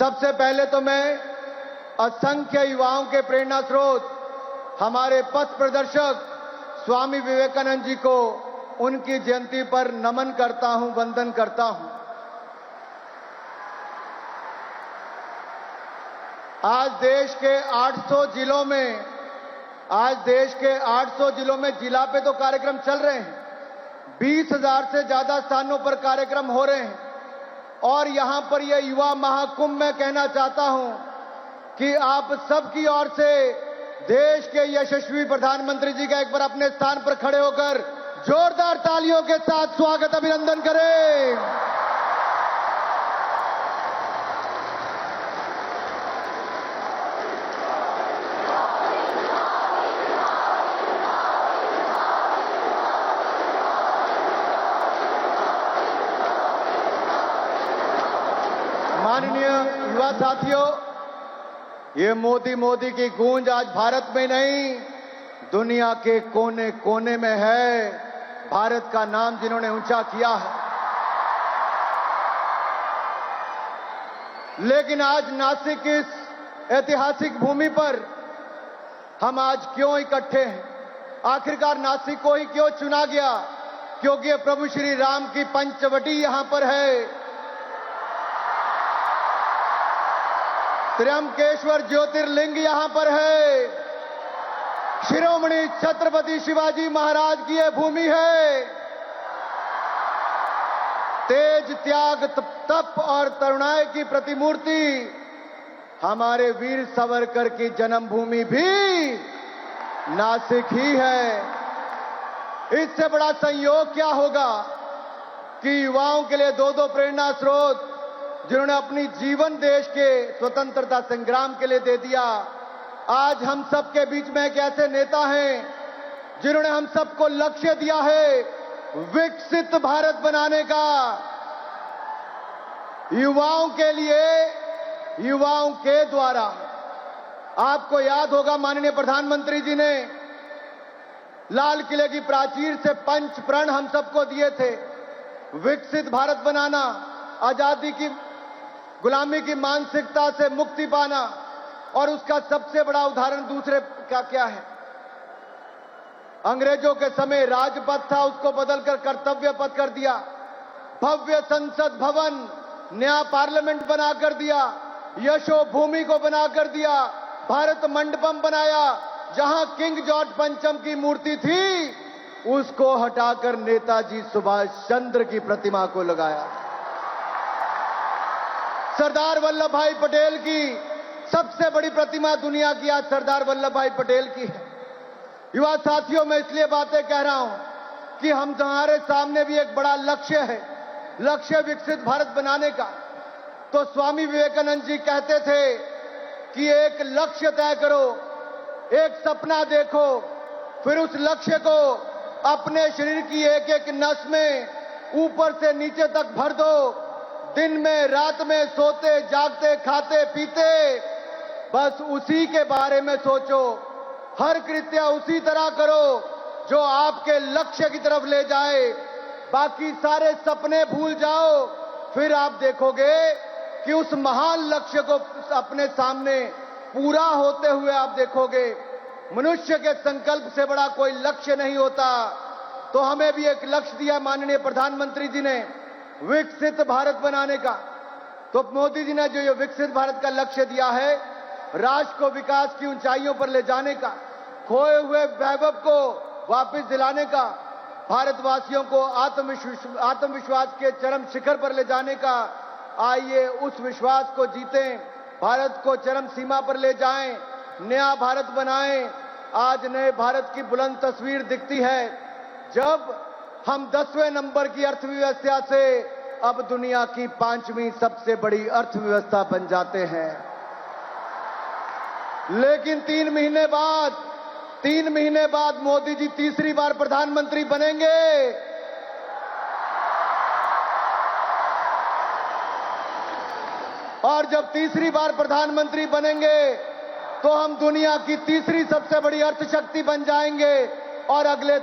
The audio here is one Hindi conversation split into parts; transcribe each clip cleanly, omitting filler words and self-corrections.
सबसे पहले तो मैं असंख्य युवाओं के प्रेरणा स्रोत हमारे पथ प्रदर्शक स्वामी विवेकानंद जी को उनकी जयंती पर नमन करता हूं, वंदन करता हूं। आज देश के 800 जिलों में जिला पे तो कार्यक्रम चल रहे हैं। 20,000 से ज्यादा स्थानों पर कार्यक्रम हो रहे हैं और यहां पर यह युवा महाकुंभ में कहना चाहता हूं कि आप सबकी ओर से देश के यशस्वी प्रधानमंत्री जी का एक बार अपने स्थान पर खड़े होकर जोरदार तालियों के साथ स्वागत अभिनंदन करें। माननीय युवा साथियों, ये मोदी की गूंज आज भारत में नहीं, दुनिया के कोने कोने में है। भारत का नाम जिन्होंने ऊंचा किया है। लेकिन आज नासिक इस ऐतिहासिक भूमि पर हम आज क्यों इकट्ठे हैं? आखिरकार नासिक को ही क्यों चुना गया? क्योंकि प्रभु श्री राम की पंचवटी यहां पर है। त्र्यंबकेश्वर ज्योतिर्लिंग यहां पर है। शिरोमणि छत्रपति शिवाजी महाराज की यह भूमि है। तेज, त्याग, तप और तरुणाई की प्रतिमूर्ति हमारे वीर सावरकर की जन्मभूमि भी नासिक ही है। इससे बड़ा संयोग क्या होगा कि युवाओं के लिए दो प्रेरणा स्रोत जिन्होंने अपनी जीवन देश के स्वतंत्रता संग्राम के लिए दे दिया, आज हम सबके बीच में एक ऐसे नेता हैं जिन्होंने हम सबको लक्ष्य दिया है विकसित भारत बनाने का। युवाओं के लिए, युवाओं के द्वारा। आपको याद होगा माननीय प्रधानमंत्री जी ने लाल किले की प्राचीर से पंच प्रण हम सबको दिए थे। विकसित भारत बनाना, आजादी की गुलामी की मानसिकता से मुक्ति पाना, और उसका सबसे बड़ा उदाहरण दूसरे का क्या है? अंग्रेजों के समय राजपथ था, उसको बदलकर कर्तव्य पथ कर दिया। भव्य संसद भवन, नया पार्लियामेंट बनाकर दिया। यशो भूमि को बनाकर दिया। भारत मंडपम बनाया। जहां किंग जॉर्ज पंचम की मूर्ति थी, उसको हटाकर नेताजी सुभाष चंद्र की प्रतिमा को लगाया। सरदार वल्लभ भाई पटेल की सबसे बड़ी प्रतिमा दुनिया की आज सरदार वल्लभ भाई पटेल की है। युवा साथियों, मैं इसलिए बातें कह रहा हूं कि हमारे सामने भी एक बड़ा लक्ष्य है, लक्ष्य विकसित भारत बनाने का। तो स्वामी विवेकानंद जी कहते थे कि एक लक्ष्य तय करो, एक सपना देखो, फिर उस लक्ष्य को अपने शरीर की एक एक नस में ऊपर से नीचे तक भर दो। दिन में, रात में, सोते, जागते, खाते, पीते, बस उसी के बारे में सोचो। हर कृत्य उसी तरह करो जो आपके लक्ष्य की तरफ ले जाए। बाकी सारे सपने भूल जाओ। फिर आप देखोगे कि उस महान लक्ष्य को अपने सामने पूरा होते हुए आप देखोगे। मनुष्य के संकल्प से बड़ा कोई लक्ष्य नहीं होता। तो हमें भी एक लक्ष्य दिया माननीय प्रधानमंत्री जी ने, विकसित भारत बनाने का। तो मोदी जी ने जो ये विकसित भारत का लक्ष्य दिया है, राष्ट्र को विकास की ऊंचाइयों पर ले जाने का, खोए हुए वैभव को वापस दिलाने का, भारतवासियों को आत्मविश्वास के चरम शिखर पर ले जाने का। आइए उस विश्वास को जीतें, भारत को चरम सीमा पर ले जाएं, नया भारत बनाएं। आज नए भारत की बुलंद तस्वीर दिखती है जब हम 10वें नंबर की अर्थव्यवस्था से अब दुनिया की 5वीं सबसे बड़ी अर्थव्यवस्था बन जाते हैं। लेकिन 3 महीने बाद मोदी जी तीसरी बार प्रधानमंत्री बनेंगे। और जब तीसरी बार प्रधानमंत्री बनेंगे तो हम दुनिया की तीसरी सबसे बड़ी अर्थशक्ति बन जाएंगे। और अगले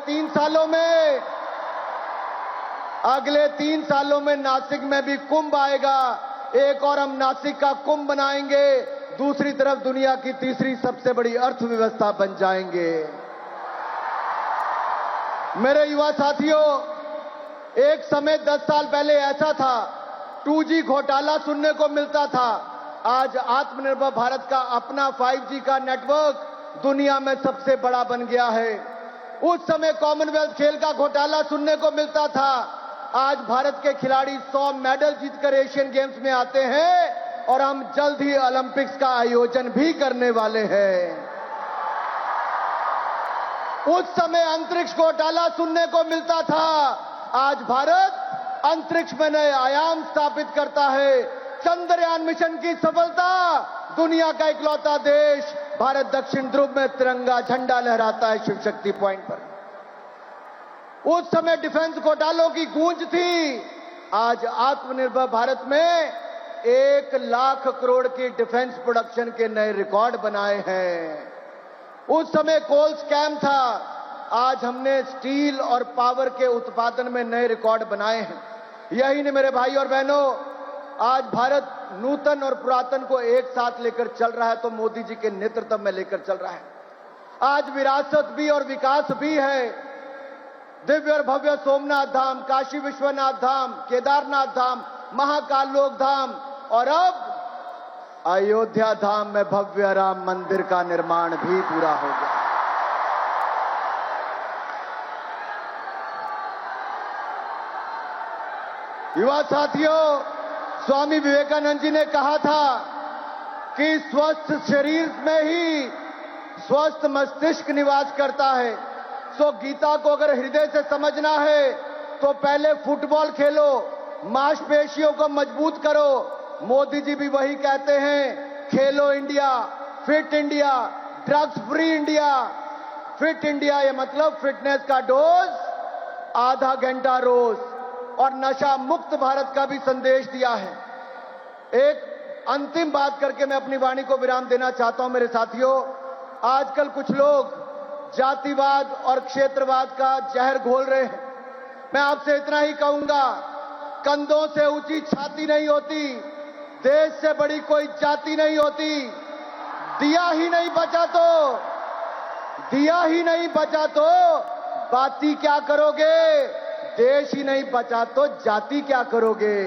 3 सालों में नासिक में भी कुंभ आएगा। एक और हम नासिक का कुंभ बनाएंगे, दूसरी तरफ दुनिया की तीसरी सबसे बड़ी अर्थव्यवस्था बन जाएंगे। मेरे युवा साथियों, एक समय 10 साल पहले ऐसा था, 2G घोटाला सुनने को मिलता था। आज आत्मनिर्भर भारत का अपना 5G का नेटवर्क दुनिया में सबसे बड़ा बन गया है। उस समय कॉमनवेल्थ खेल का घोटाला सुनने को मिलता था। आज भारत के खिलाड़ी 100 मेडल जीतकर एशियन गेम्स में आते हैं और हम जल्द ही ओलंपिक्स का आयोजन भी करने वाले हैं। उस समय अंतरिक्ष घोटाला सुनने को मिलता था। आज भारत अंतरिक्ष में नए आयाम स्थापित करता है। चंद्रयान मिशन की सफलता, दुनिया का इकलौता देश भारत दक्षिण ध्रुव में तिरंगा झंडा लहराता है शिव शक्ति पॉइंट पर। उस समय डिफेंस घोटालों की गूंज थी। आज आत्मनिर्भर भारत में 1 लाख करोड़ की डिफेंस प्रोडक्शन के नए रिकॉर्ड बनाए हैं। उस समय कोल स्कैम था। आज हमने स्टील और पावर के उत्पादन में नए रिकॉर्ड बनाए हैं। यही नहीं मेरे भाई और बहनों, आज भारत नूतन और पुरातन को एक साथ लेकर चल रहा है, तो मोदी जी के नेतृत्व में लेकर चल रहा है। आज विरासत भी और विकास भी है। दिव्य और भव्य सोमनाथ धाम, काशी विश्वनाथ धाम, केदारनाथ धाम, महाकाल लोक धाम और अब अयोध्या धाम में भव्य राम मंदिर का निर्माण भी पूरा हो गया। युवा साथियों, स्वामी विवेकानंद जी ने कहा था कि स्वस्थ शरीर में ही स्वस्थ मस्तिष्क निवास करता है। सो गीता को अगर हृदय से समझना है तो पहले फुटबॉल खेलो, मांसपेशियों को मजबूत करो। मोदी जी भी वही कहते हैं, खेलो India, fit India, drugs free India. Fit India ये मतलब फिटनेस का डोज आधा घंटा रोज और नशा मुक्त भारत का भी संदेश दिया है। एक अंतिम बात करके मैं अपनी वाणी को विराम देना चाहता हूं। मेरे साथियों, आजकल कुछ लोग जातिवाद और क्षेत्रवाद का जहर घोल रहे हैं। मैं आपसे इतना ही कहूंगा, कंधों से ऊंची छाती नहीं होती, देश से बड़ी कोई जाति नहीं होती। दिया ही नहीं बचा तो बाती क्या करोगे? देश ही नहीं बचा तो जाति क्या करोगे?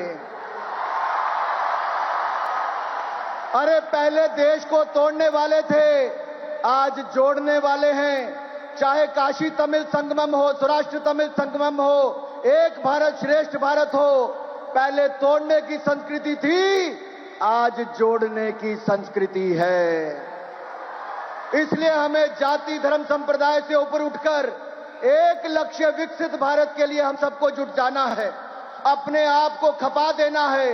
अरे पहले देश को तोड़ने वाले थे, आज जोड़ने वाले हैं। चाहे काशी तमिल संगमम हो, सौराष्ट्र तमिल संगमम हो, एक भारत श्रेष्ठ भारत हो। पहले तोड़ने की संस्कृति थी, आज जोड़ने की संस्कृति है। इसलिए हमें जाति धर्म संप्रदाय से ऊपर उठकर एक लक्ष्य विकसित भारत के लिए हम सबको जुट जाना है, अपने आप को खपा देना है।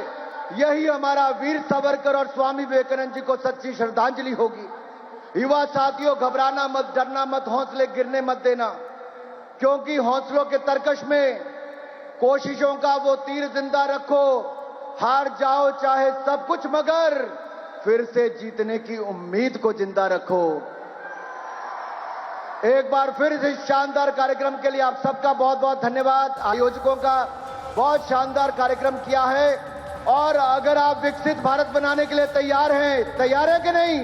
यही हमारा वीर सावरकर और स्वामी विवेकानंद जी को सच्ची श्रद्धांजलि होगी। युवा साथियों, घबराना मत, डरना मत, हौसले गिरने मत देना, क्योंकि हौसलों के तरकश में कोशिशों का वो तीर जिंदा रखो। हार जाओ चाहे सब कुछ, मगर फिर से जीतने की उम्मीद को जिंदा रखो। एक बार फिर इस शानदार कार्यक्रम के लिए आप सबका बहुत बहुत धन्यवाद। आयोजकों का बहुत शानदार कार्यक्रम किया है। और अगर आप विकसित भारत बनाने के लिए तैयार हैं कि नहीं?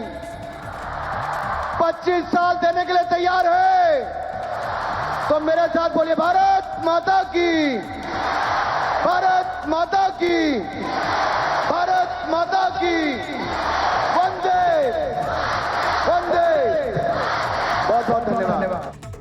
25 साल देने के लिए तैयार है? तो मेरे साथ बोलिए, भारत माता की, भारत माता की, भारत माता की, वंदे वंदे। बहुत बहुत धन्यवाद।